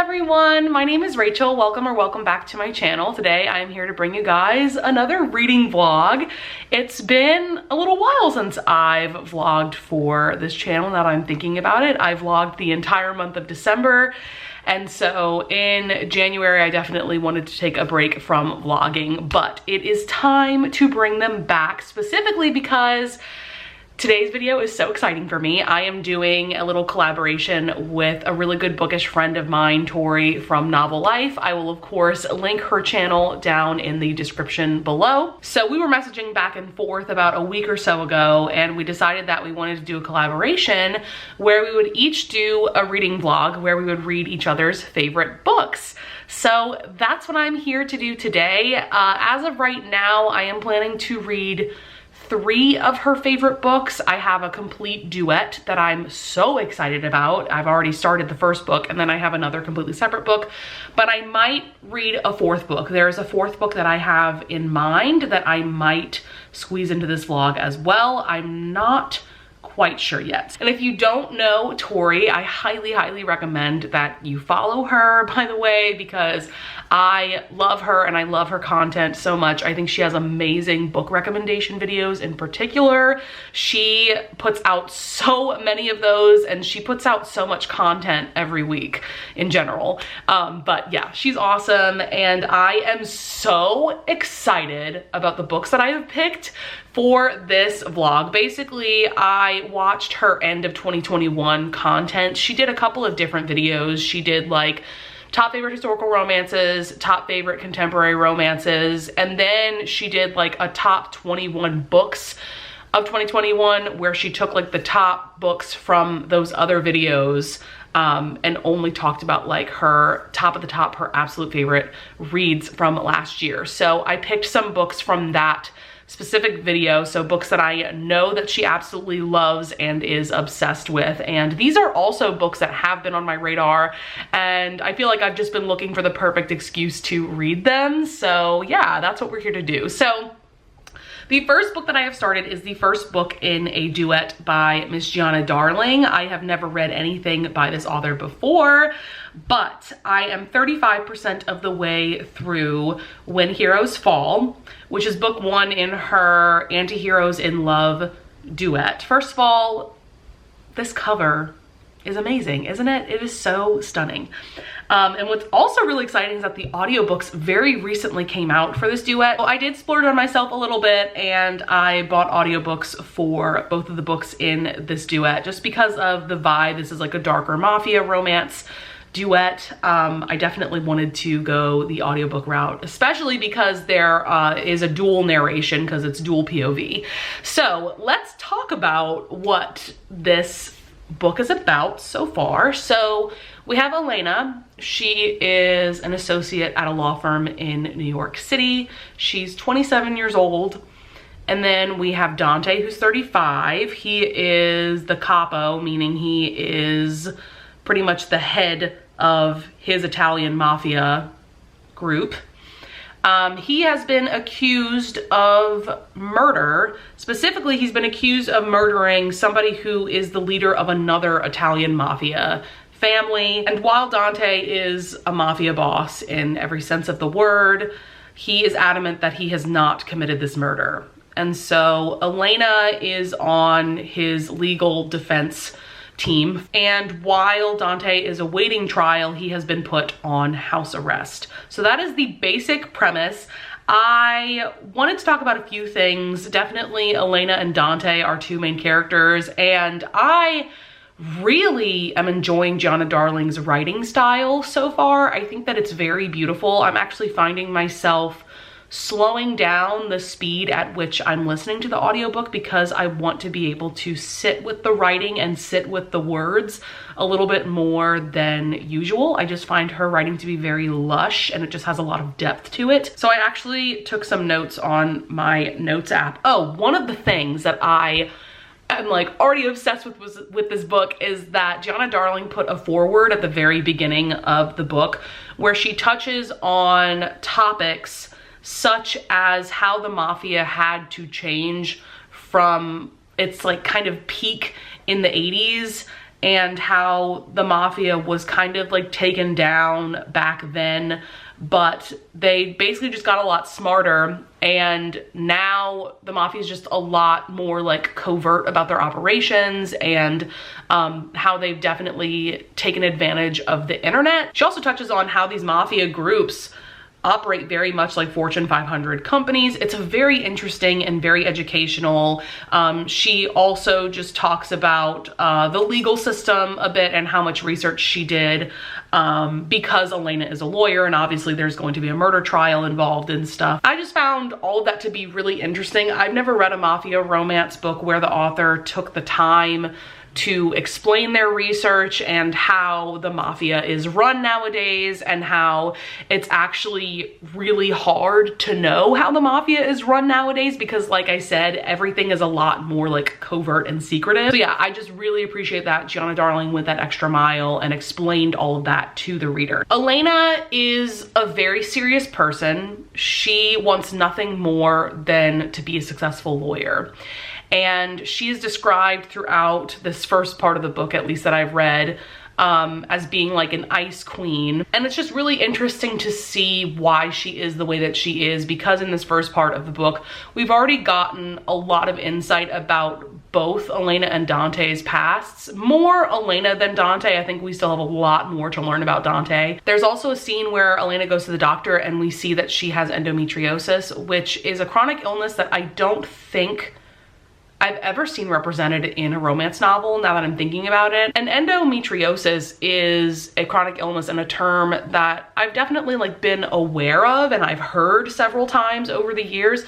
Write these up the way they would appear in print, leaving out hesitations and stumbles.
everyone, my name is Rachel. Welcome back to my channel. Today I am here to bring you guys another reading vlog. It's been a little while since I've vlogged for this channel. Now that I'm thinking about it, I vlogged the entire month of December, and so in January I definitely wanted to take a break from vlogging, but it is time to bring them back, specifically because today's video is so exciting for me. I am doing a little collaboration with a really good bookish friend of mine, Tori from Novel Life. I will of course link her channel down in the description below. So we were messaging back and forth about a week or so ago, and we decided that we wanted to do a collaboration where we would each do a reading vlog where we would read each other's favorite books. So that's what I'm here to do today. As of right now, I am planning to read 3 of her favorite books. I have a complete duet that I'm so excited about. I've already started the first book, and then I have another completely separate book, but I might read a 4th book. There is a 4th book that I have in mind that I might squeeze into this vlog as well. I'm not quite sure yet. And if you don't know Tori, I highly recommend that you follow her, by the way, because I love her and I love her content so much. I think she has amazing book recommendation videos. In particular, she puts out so many of those, and she puts out so much content every week in general. But yeah, she's awesome, and I am so excited about the books that I have picked for this vlog. Basically, I watched her end of 2021 content. She did a couple of different videos. She did like top favorite historical romances, top favorite contemporary romances, and then she did like a top 21 books of 2021 where she took like the top books from those other videos and only talked about like her top of the top, her absolute favorite reads from last year. So I picked some books from that specific video, so books that I know that she absolutely loves and is obsessed with. And these are also books that have been on my radar, and I feel like I've just been looking for the perfect excuse to read them. So yeah, that's what we're here to do. So the first book that I have started is the first book in a duet by Miss Gianna Darling. I have never read anything by this author before, but I am 35% of the way through When Heroes Fall, which is book 1 in her Anti-Heroes in Love duet. First of all, this cover is amazing, isn't it? It is so stunning. And what's also really exciting is that the audiobooks very recently came out for this duet. Well, I did splurge on myself a little bit, and I bought audiobooks for both of the books in this duet just because of the vibe. This is like a darker mafia romance duet. I definitely wanted to go the audiobook route, especially because there is a dual narration, because it's dual POV. So let's talk about what this book is about so far. So we have Elena. She is an associate at a law firm in New York City. She's 27 years old. And then we have Dante, who's 35. He is the capo, meaning he is pretty much the head of his Italian mafia group. He has been accused of murder. Specifically, he's been accused of murdering somebody who is the leader of another Italian mafia family. And while Dante is a mafia boss in every sense of the word, he is adamant that he has not committed this murder. And so Elena is on his legal defense team, and while Dante is awaiting trial, he has been put on house arrest. So that is the basic premise. I wanted to talk about a few things. Definitely Elena and Dante are 2 main characters, and I really am enjoying Gianna Darling's writing style so far. I think that it's very beautiful. I'm actually finding myself slowing down the speed at which I'm listening to the audiobook because I want to be able to sit with the writing and sit with the words a little bit more than usual. I just find her writing to be very lush, and it just has a lot of depth to it. So I actually took some notes on my notes app. Oh, one of the things that I am like already obsessed with this book is that Gianna Darling put a foreword at the very beginning of the book where she touches on topics such as how the mafia had to change from its like kind of peak in the 80s and how the mafia was kind of like taken down back then, but they basically just got a lot smarter, and now the mafia is just a lot more like covert about their operations, and how they've definitely taken advantage of the internet. She also touches on how these mafia groups operate very much like Fortune 500 companies. It's a very interesting and very educational. She also just talks about the legal system a bit and how much research she did, because Elena is a lawyer and obviously there's going to be a murder trial involved and stuff. I just found all of that to be really interesting. I've never read a mafia romance book where the author took the time to explain their research and how the mafia is run nowadays, and how it's actually really hard to know how the mafia is run nowadays, because like I said, everything is a lot more like covert and secretive. So yeah, I just really appreciate that Gianna Darling went that extra mile and explained all of that to the reader. Elena is a very serious person. She wants nothing more than to be a successful lawyer. And she is described throughout this first part of the book, at least that I've read, as being like an ice queen. And it's just really interesting to see why she is the way that she is, because in this first part of the book, we've already gotten a lot of insight about both Elena and Dante's pasts. More Elena than Dante. I think we still have a lot more to learn about Dante. There's also a scene where Elena goes to the doctor and we see that she has endometriosis, which is a chronic illness that I don't think I've ever seen represented in a romance novel, now that I'm thinking about it. And endometriosis is a chronic illness and a term that I've definitely like been aware of and I've heard several times over the years,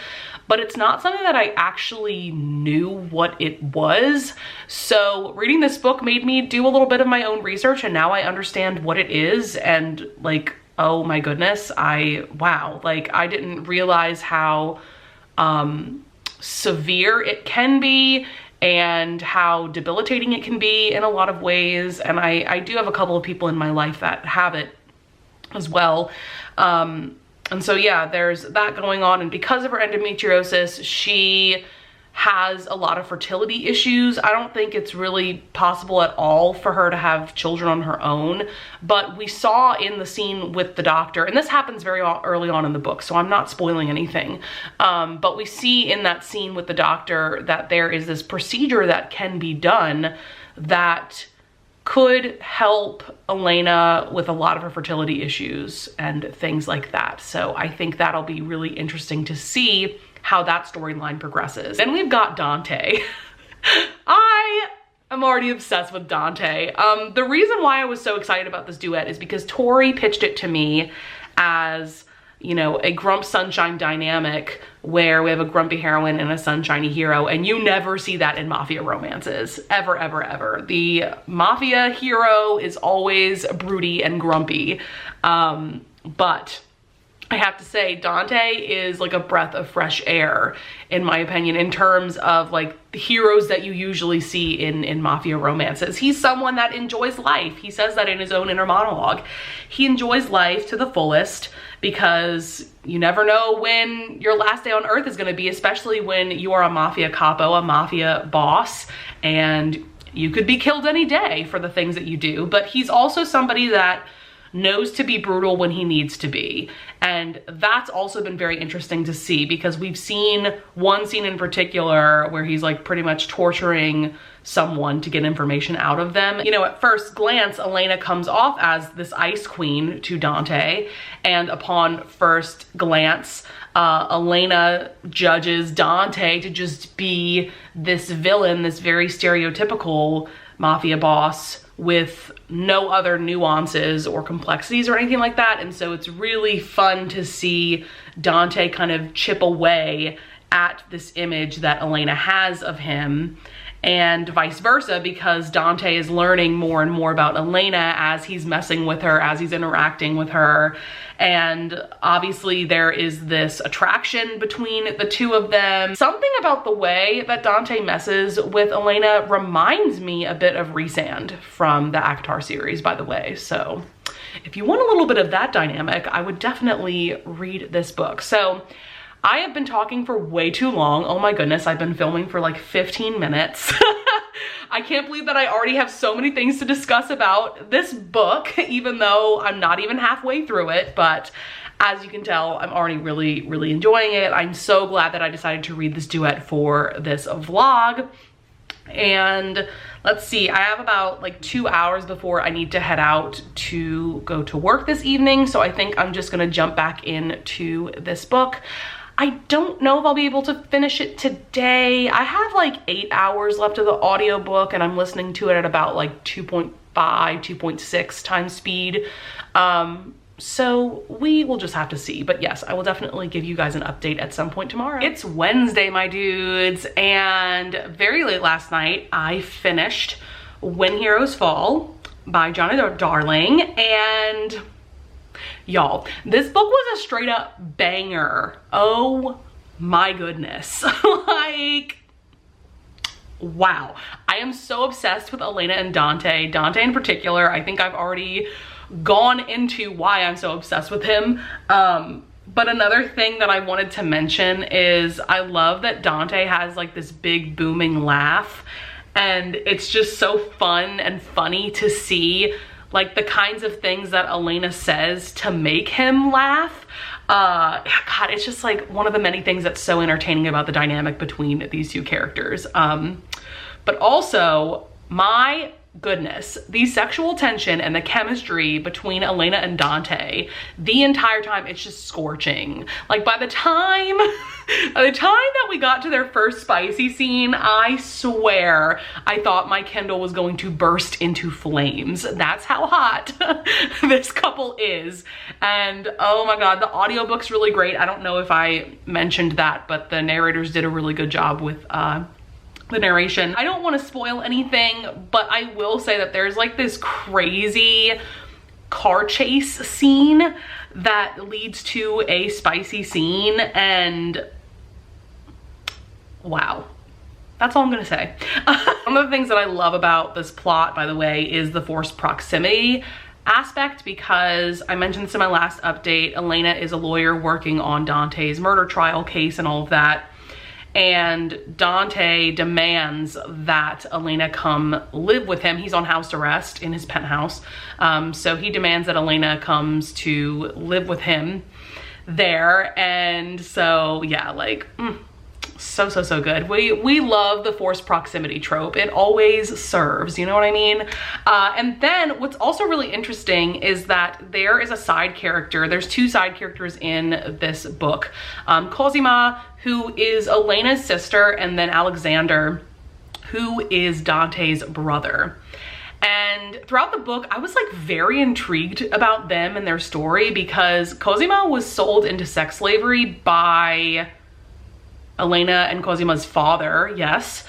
but it's not something that I actually knew what it was. So reading this book made me do a little bit of my own research, and now I understand what it is, and like, oh my goodness, wow, like I didn't realize how severe it can be and how debilitating it can be in a lot of ways. And I do have a couple of people in my life that have it as well. And so yeah, there's that going on. And because of her endometriosis, she has a lot of fertility issues. I don't think it's really possible at all for her to have children on her own, but we saw in the scene with the doctor, and this happens very early on in the book, so I'm not spoiling anything, but we see in that scene with the doctor that there is this procedure that can be done that could help Elena with a lot of her fertility issues and things like that. So I think that'll be really interesting to see how that storyline progresses. Then we've got Dante. I am already obsessed with Dante. The reason why I was so excited about this duet is because Tori pitched it to me as, you know, a grump sunshine dynamic where we have a grumpy heroine and a sunshiny hero, and you never see that in mafia romances, ever, ever, ever. The mafia hero is always broody and grumpy, but I have to say Dante is like a breath of fresh air, in my opinion, in terms of like the heroes that you usually see in mafia romances. He's someone that enjoys life. He says that in his own inner monologue. He enjoys life to the fullest because you never know when your last day on earth is going to be, especially when you are a mafia capo, a mafia boss, and you could be killed any day for the things that you do. But he's also somebody that knows to be brutal when he needs to be. And that's also been very interesting to see, because we've seen one scene in particular where he's like pretty much torturing someone to get information out of them. You know, at first glance, Elena comes off as this ice queen to Dante, and upon first glance, Elena judges Dante to just be this villain, this very stereotypical mafia boss with no other nuances or complexities or anything like that. And so it's really fun to see Dante kind of chip away at this image that Elena has of him, and vice versa, because Dante is learning more and more about Elena as he's messing with her, as he's interacting with her. And obviously there is this attraction between the two of them. Something about the way that Dante messes with Elena reminds me a bit of Rhysand from the ACOTAR series, by the way. So if you want a little bit of that dynamic, I would definitely read this book. So I have been talking for way too long. Oh my goodness, I've been filming for like 15 minutes. I can't believe that I already have so many things to discuss about this book, even though I'm not even halfway through it, but as you can tell, I'm already really, really enjoying it. I'm so glad that I decided to read this duet for this vlog. And let's see, I have about like 2 hours before I need to head out to go to work this evening. So I think I'm just gonna jump back into this book. I don't know if I'll be able to finish it today. I have like 8 hours left of the audiobook and I'm listening to it at about like 2.5, 2.6 times speed. So we will just have to see. But yes, I will definitely give you guys an update at some point tomorrow. It's Wednesday, my dudes, and very late last night, I finished When Heroes Fall by Johnny Darling. And y'all, this book was a straight up banger. Oh my goodness. Like, wow. I am so obsessed with Elena and Dante. Dante in particular, I think I've already gone into why I'm so obsessed with him. But another thing that I wanted to mention is I love that Dante has like this big booming laugh, and it's just so fun and funny to see like the kinds of things that Elena says to make him laugh. God, it's just like one of the many things that's so entertaining about the dynamic between these two characters. But also, my goodness, the sexual tension and the chemistry between Elena and Dante, the entire time, it's just scorching. Like by the time that we got to their first spicy scene, I swear I thought my Kindle was going to burst into flames. That's how hot this couple is. And oh my God, the audiobook's really great. I don't know if I mentioned that, but the narrators did a really good job with the narration. I don't want to spoil anything, but I will say that there's like this crazy car chase scene that leads to a spicy scene, and wow. That's all I'm gonna say. One of the things that I love about this plot, by the way, is the forced proximity aspect, because I mentioned this in my last update. Elena is a lawyer working on Dante's murder trial case and all of that. And Dante demands that Elena come live with him. He's on house arrest in his penthouse. So he demands that Elena comes to live with him there. And so, yeah, like, so good. We love the forced proximity trope. It always serves, you know what I mean? And then what's also really interesting is that there is a side character. There's two side characters in this book. Cosima, who is Elena's sister, and then Alexander, who is Dante's brother. And throughout the book, I was like very intrigued about them and their story, because Cosima was sold into sex slavery by Elena and Cosima's father, yes,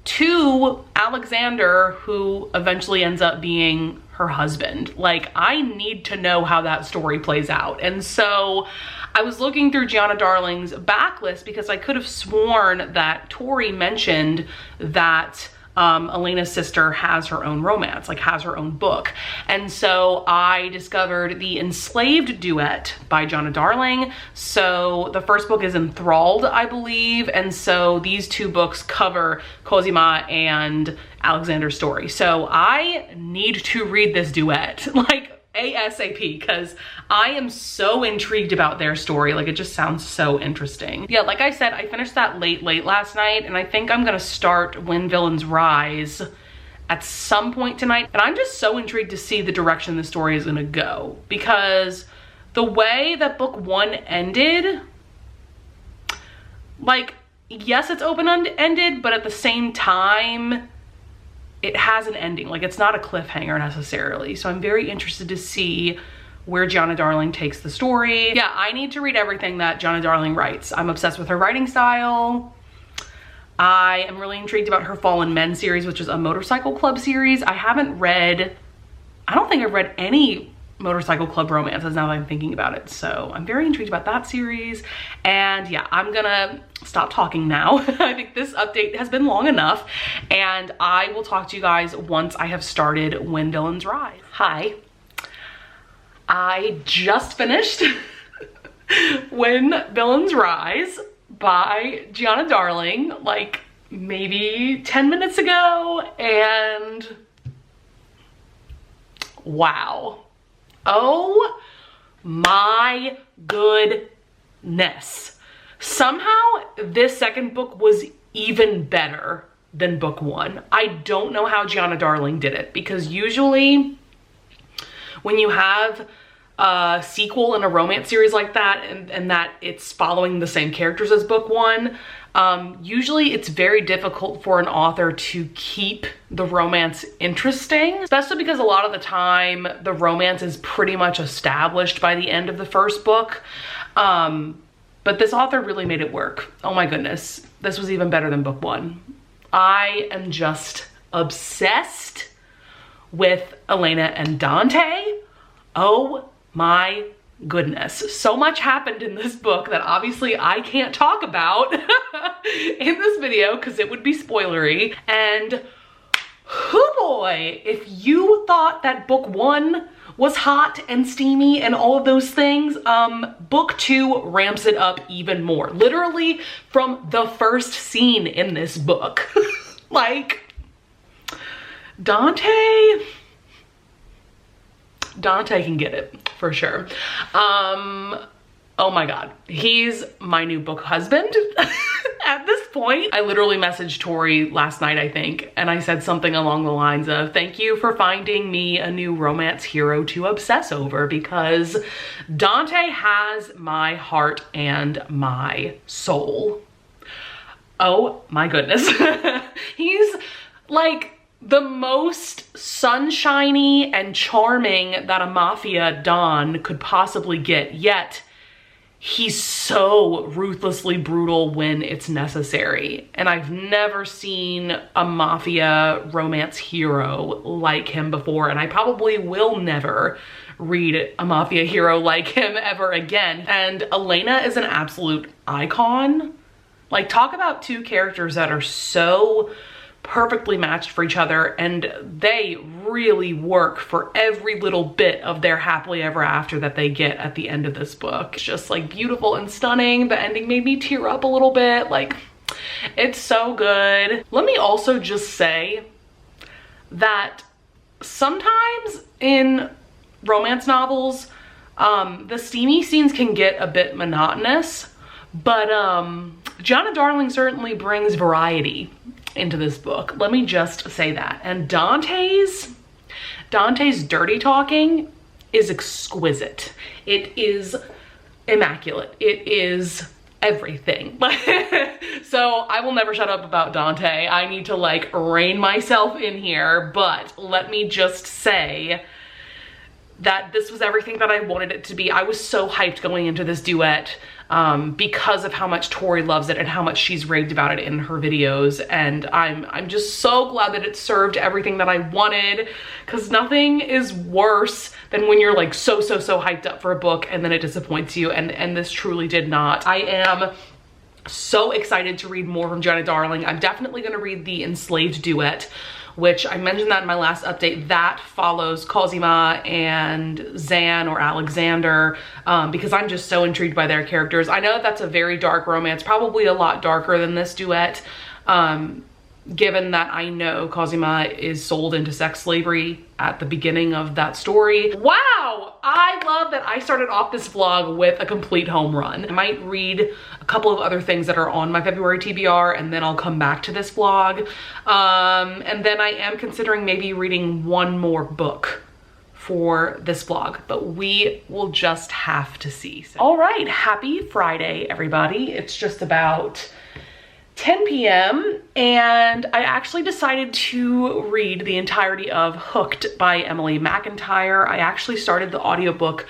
to Alexander, who eventually ends up being her husband. Like, I need to know how that story plays out. And so I was looking through Gianna Darling's backlist, because I could have sworn that Tori mentioned that Elena's sister has her own romance, like has her own book. And so I discovered the Enslaved duet by Gianna Darling. So the first book is Enthralled, I believe. And so these two books cover Cosima and Alexander's story. So I need to read this duet, like ASAP, because I am so intrigued about their story. Like, it just sounds so interesting. Yeah, like I said, I finished that late last night, and I think I'm gonna start When Villains Rise at some point tonight. And I'm just so intrigued to see the direction the story is gonna go, because the way that book one ended, like, yes, it's open-ended, but at the same time, it has an ending. Like, it's not a cliffhanger necessarily. So I'm very interested to see where Gianna Darling takes the story. Yeah, I need to read everything that Gianna Darling writes. I'm obsessed with her writing style. I am really intrigued about her Fallen Men series, which is a motorcycle club series. I don't think I've read any motorcycle club romances now that I'm thinking about it. So I'm very intrigued about that series. And yeah, I'm gonna stop talking now. I think this update has been long enough, and I will talk to you guys once I have started When Villains Rise. Hi, I just finished When Villains Rise by Gianna Darling. Like, maybe 10 minutes ago, and wow. Oh my goodness. Somehow this second book was even better than book one. I don't know how Gianna Darling did it, because usually when you have a sequel in a romance series like that, and that it's following the same characters as book one, usually it's very difficult for an author to keep the romance interesting, especially because a lot of the time the romance is pretty much established by the end of the first book. But this author really made it work. Oh my goodness, this was even better than book one. I am just obsessed with Elena and Dante. Oh my goodness. So much happened in this book that obviously I can't talk about in this video because it would be spoilery. And oh boy, if you thought that book one was hot and steamy and all of those things, book two ramps it up even more. Literally from the first scene in this book. Like, Dante can get it for sure. Oh my God, he's my new book husband. At this point, I literally messaged Tori last night, I think, and I said something along the lines of, thank you for finding me a new romance hero to obsess over, because Dante has my heart and my soul. Oh my goodness. He's like the most sunshiny and charming that a mafia don could possibly get, yet he's so ruthlessly brutal when it's necessary. And I've never seen a mafia romance hero like him before, and I probably will never read a mafia hero like him ever again. And Elena is an absolute icon. Like, talk about two characters that are so perfectly matched for each other, and they really work for every little bit of their happily ever after that they get at the end of this book. It's just like beautiful and stunning. The ending made me tear up a little bit. Like, it's so good. Let me also just say that sometimes in romance novels, the steamy scenes can get a bit monotonous, but Gianna Darling certainly brings variety into this book. Let me just say that. And Dante's dirty talking is exquisite. It is immaculate. It is everything. So I will never shut up about Dante. I need to like rein myself in here, but let me just say that this was everything that I wanted it to be. I was so hyped going into this duet because of how much Tori loves it and how much she's raved about it in her videos. And I'm just so glad that it served everything that I wanted, because nothing is worse than when you're like so hyped up for a book and then it disappoints you, and this truly did not. I am so excited to read more from Gianna Darling. I'm definitely gonna read the Enslaved duet, which I mentioned that in my last update. That follows Cosima and Zan or Alexander, because I'm just so intrigued by their characters. I know that that's a very dark romance, probably a lot darker than this duet, given that I know Cosima is sold into sex slavery at the beginning of that story. Wow, I love that I started off this vlog with a complete home run. I might read a couple of other things that are on my February TBR, and then I'll come back to this vlog. And then I am considering maybe reading one more book for this vlog, but we will just have to see. All right, happy Friday, everybody. It's just about 10 p.m. and I actually decided to read the entirety of Hooked by Emily McIntyre. I actually started the audiobook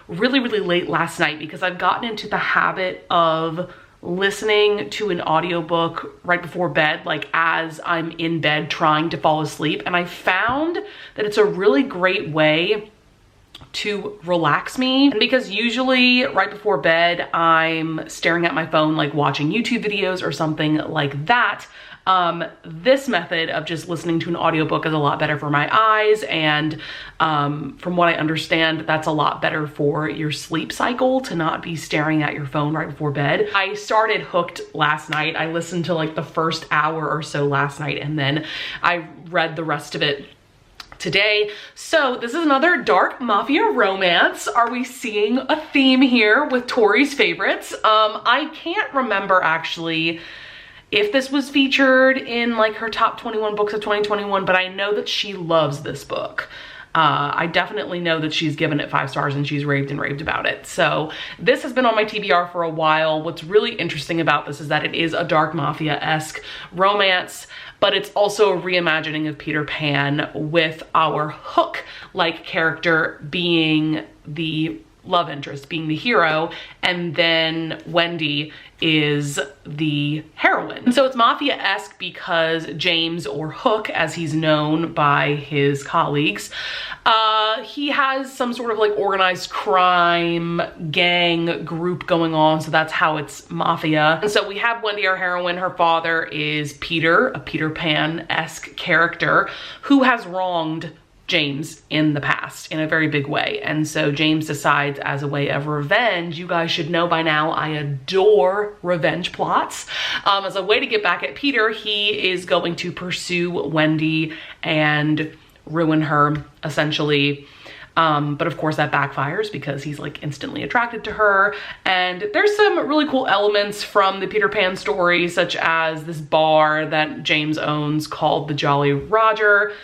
really late last night because I've gotten into the habit of listening to an audiobook right before bed, like as I'm in bed trying to fall asleep. And I found that it's a really great way to relax me. And because usually right before bed I'm staring at my phone like watching YouTube videos or something like that, This method of just listening to an audiobook is a lot better for my eyes, and from what I understand, that's a lot better for your sleep cycle, to not be staring at your phone right before bed. I started Hooked last night. I listened to like the first hour or so last night, and then I read the rest of it today. So this is another dark mafia romance. Are we seeing a theme here with Tori's favorites? I can't remember actually if this was featured in like her top 21 books of 2021, but I know that she loves this book. I definitely know that she's given it 5 stars and she's raved and raved about it. So this has been on my TBR for a while. What's really interesting about this is that it is a dark mafia-esque romance, but it's also a reimagining of Peter Pan, with our Hook-like character being the love interest, being the hero, and then Wendy is the heroine. And so it's mafia-esque because James, or Hook as he's known by his colleagues, he has some sort of like organized crime gang group going on, so that's how it's mafia. And so we have Wendy, our heroine. Her father is Peter, a Peter Pan-esque character who has wronged James in the past in a very big way. And so James decides, as a way of revenge, you guys should know by now I adore revenge plots, as a way to get back at Peter, he is going to pursue Wendy and ruin her, essentially. But of course that backfires because he's like instantly attracted to her. And there's some really cool elements from the Peter Pan story, such as this bar that James owns called the Jolly Roger.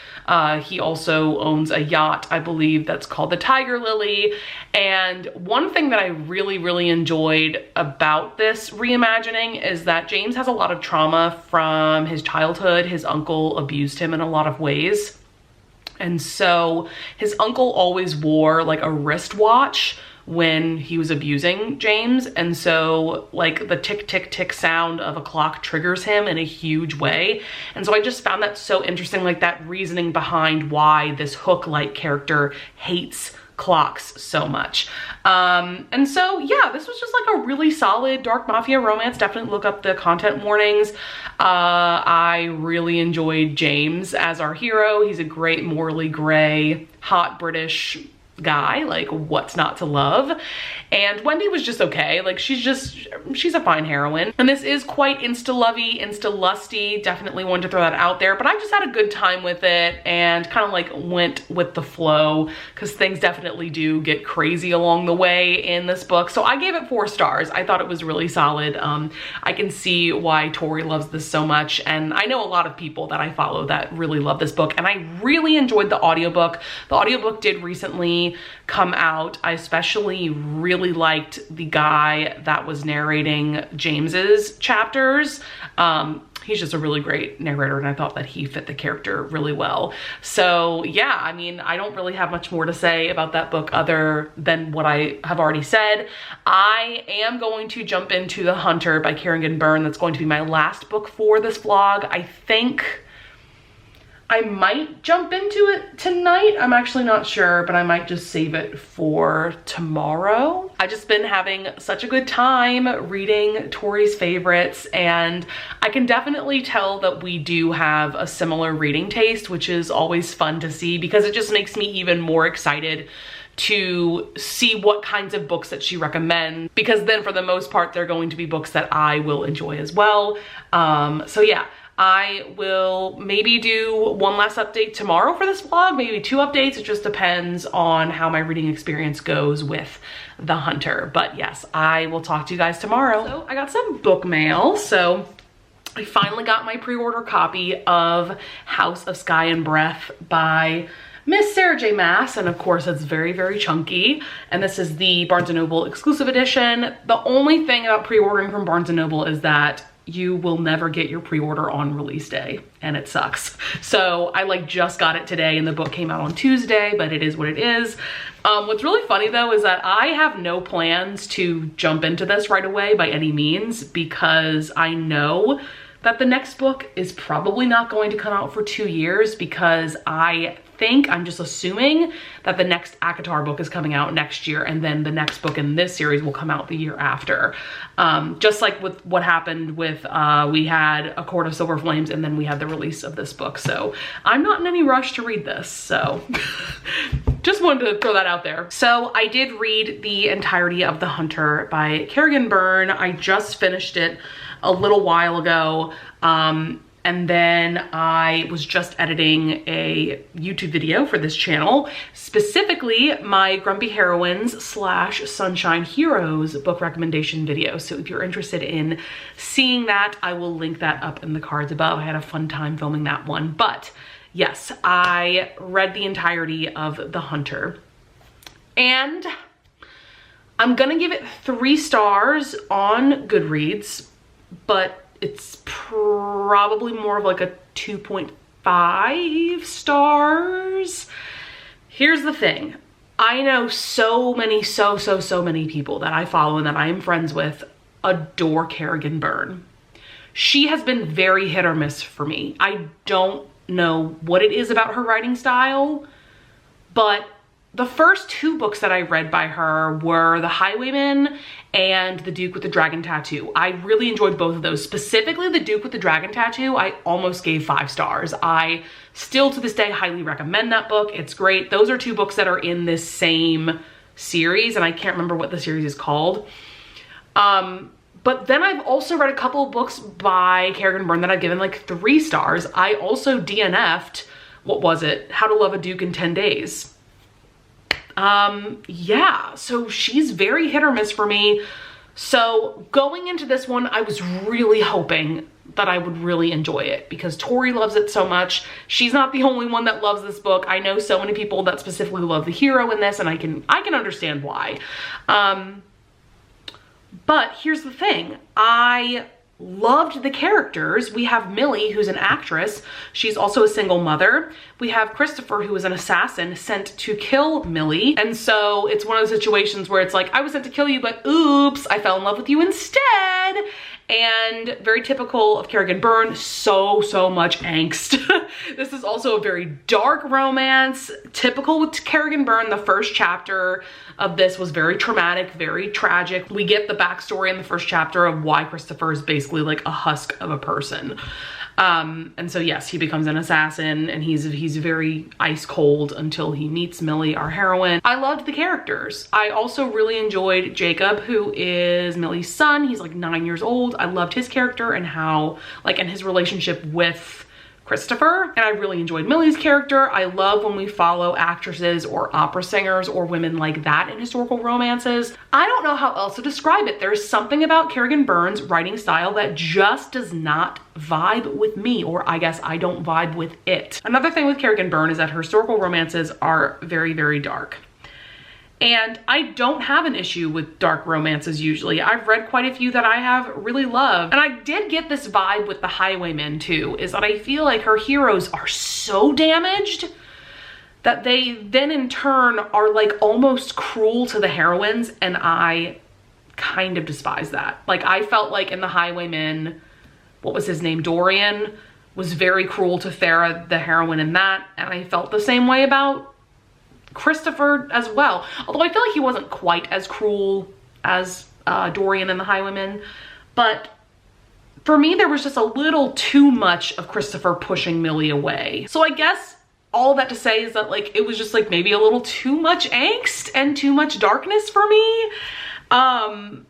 He also owns a yacht, I believe, that's called the Tiger Lily. And one thing that I really, really enjoyed about this reimagining is that James has a lot of trauma from his childhood. His uncle abused him in a lot of ways. And so his uncle always wore like a wristwatch when he was abusing James. And so like the tick, tick, tick sound of a clock triggers him in a huge way. And so I just found that so interesting, like that reasoning behind why this Hook-like character hates clocks so much. And so yeah, this was just like a really solid dark mafia romance. Definitely look up the content warnings. I really enjoyed James as our hero. He's a great morally gray, hot British guy, like what's not to love. And Wendy was just okay. Like she's a fine heroine. And this is quite insta-lovey, insta-lusty. Definitely wanted to throw that out there, but I just had a good time with it and kind of like went with the flow, because things definitely do get crazy along the way in this book. So I gave it 4 stars. I thought it was really solid. I can see why Tori loves this so much. And I know a lot of people that I follow that really love this book, and I really enjoyed the audiobook. The audiobook did recently come out. I especially really liked the guy that was narrating James's chapters. He's just a really great narrator, and I thought that he fit the character really well. So yeah, I mean, I don't really have much more to say about that book other than what I have already said. I am going to jump into The Hunter by Kerrigan Byrne. That's going to be my last book for this vlog. I think I might jump into it tonight. I'm actually not sure, but I might just save it for tomorrow. I've just been having such a good time reading Tori's favorites, and I can definitely tell that we do have a similar reading taste, which is always fun to see, because it just makes me even more excited to see what kinds of books that she recommends, because then for the most part, they're going to be books that I will enjoy as well. So yeah, I will maybe do one last update tomorrow for this vlog, maybe 2 updates. It just depends on how my reading experience goes with The Hunter. But yes, I will talk to you guys tomorrow. So I got some book mail. So I finally got my pre-order copy of House of Sky and Breath by Miss Sarah J. Maas, and of course it's very, very chunky. And this is the Barnes & Noble exclusive edition. The only thing about pre-ordering from Barnes & Noble is that you will never get your pre-order on release day, and it sucks. So I like just got it today, and the book came out on Tuesday, but it is what it is. What's really funny though is that I have no plans to jump into this right away by any means, because I know that the next book is probably not going to come out for 2 years, because I think, I'm just assuming that the next ACOTAR book is coming out next year, and then the next book in this series will come out the year after. Just like with what happened with, we had A Court of Silver Flames, and then we had the release of this book. So I'm not in any rush to read this, so just wanted to throw that out there. So I did read the entirety of The Hunter by Kerrigan Byrne. I just finished it a little while ago. And then I was just editing a YouTube video for this channel, specifically my Grumpy Heroines / Sunshine Heroes book recommendation video. So if you're interested in seeing that, I will link that up in the cards above. I had a fun time filming that one. But yes, I read the entirety of The Hunter. And I'm gonna give it 3 stars on Goodreads, but it's probably more of like a 2.5 stars. Here's the thing. I know so many people that I follow and that I am friends with adore Kerrigan Byrne. She has been very hit or miss for me. I don't know what it is about her writing style, but the first 2 books that I read by her were The Highwayman and The Duke with the Dragon Tattoo. I really enjoyed both of those. Specifically, The Duke with the Dragon Tattoo, I almost gave 5 stars. I still to this day highly recommend that book. It's great. Those are 2 books that are in this same series, and I can't remember what the series is called. But then I've also read a couple of books by Kerrigan Byrne that I've given like 3 stars. I also DNF'd, what was it? How to Love a Duke in 10 Days. Yeah, so she's very hit or miss for me. So going into this one, I was really hoping that I would really enjoy it because Tori loves it so much. She's not the only one that loves this book. I know so many people that specifically love the hero in this, and I can understand why. But here's the thing. I loved the characters. We have Millie, who's an actress. She's also a single mother. We have Christopher, who is an assassin sent to kill Millie. And so it's one of those situations where it's like, I was sent to kill you, but oops, I fell in love with you instead. And very typical of Kerrigan Byrne, so much angst. This is also a very dark romance. Typical with Kerrigan Byrne, the first chapter of this was very traumatic, very tragic. We get the backstory in the first chapter of why Christopher is basically like a husk of a person. And so yes, he becomes an assassin, and he's very ice cold until he meets Millie, our heroine. I loved the characters. I also really enjoyed Jacob, who is Millie's son. He's like 9 years old. I loved his character and how, like, and his relationship with Christopher, and I really enjoyed Millie's character. I love when we follow actresses or opera singers or women like that in historical romances. I don't know how else to describe it. There's something about Kerrigan Byrne's writing style that just does not vibe with me, or I guess I don't vibe with it. Another thing with Kerrigan Byrne is that her historical romances are very dark. And I don't have an issue with dark romances usually. I've read quite a few that I have really loved. And I did get this vibe with The Highwayman too, is that I feel like her heroes are so damaged that they then in turn are like almost cruel to the heroines, and I kind of despise that. Like, I felt like in The Highwayman, what was his name, Dorian, was very cruel to Farah, the heroine in that, and I felt the same way about Christopher as well. Although I feel like he wasn't quite as cruel as Dorian in The Highwayman, but for me there was just a little too much of Christopher pushing Millie away. So I guess all that to say is that, like, it was just like maybe a little too much angst and too much darkness for me. Man,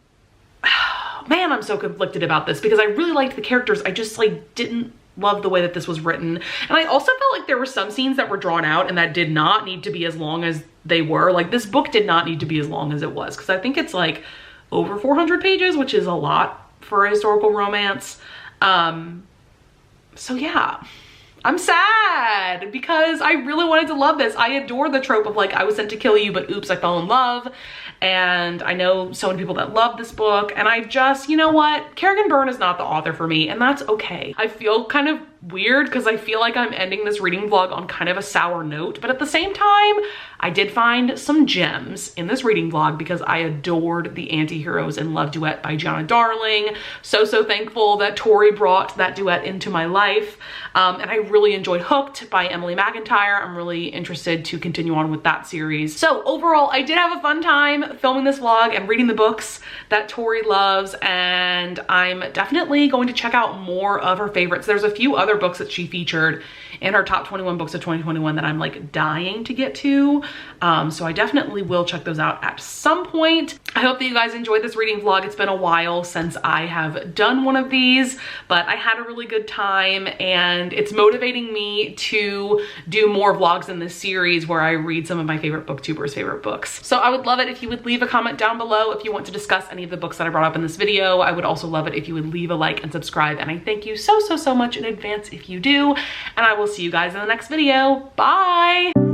I'm so conflicted about this because I really liked the characters. I just like didn't love the way that this was written. And I also felt like there were some scenes that were drawn out and that did not need to be as long as they were. Like, this book did not need to be as long as it was, because I think it's like over 400 pages, which is a lot for a historical romance. So yeah, I'm sad because I really wanted to love this. I adore the trope of like, I was sent to kill you, but oops, I fell in love. And I know so many people that love this book, and I've just, you know what? Kerrigan Byrne is not the author for me, and that's okay. I feel kind of weird because I feel like I'm ending this reading vlog on kind of a sour note, but at the same time, I did find some gems in this reading vlog because I adored The Anti-Heroes in Love duet by Gianna Darling. So thankful that Tori brought that duet into my life. And I really enjoyed Hooked by Emily McIntyre. I'm really interested to continue on with that series. So overall, I did have a fun time filming this vlog and reading the books that Tori loves, and I'm definitely going to check out more of her favorites. There's a few other books that she featured in her top 21 books of 2021 that I'm like dying to get to. So I definitely will check those out at some point. I hope that you guys enjoyed this reading vlog. It's been a while since I have done one of these, but I had a really good time, and it's motivating me to do more vlogs in this series where I read some of my favorite booktubers' favorite books. So I would love it if you would leave a comment down below if you want to discuss any of the books that I brought up in this video. I would also love it if you would leave a like and subscribe, and I thank you so much in advance if you do, and I will see you guys in the next video. Bye!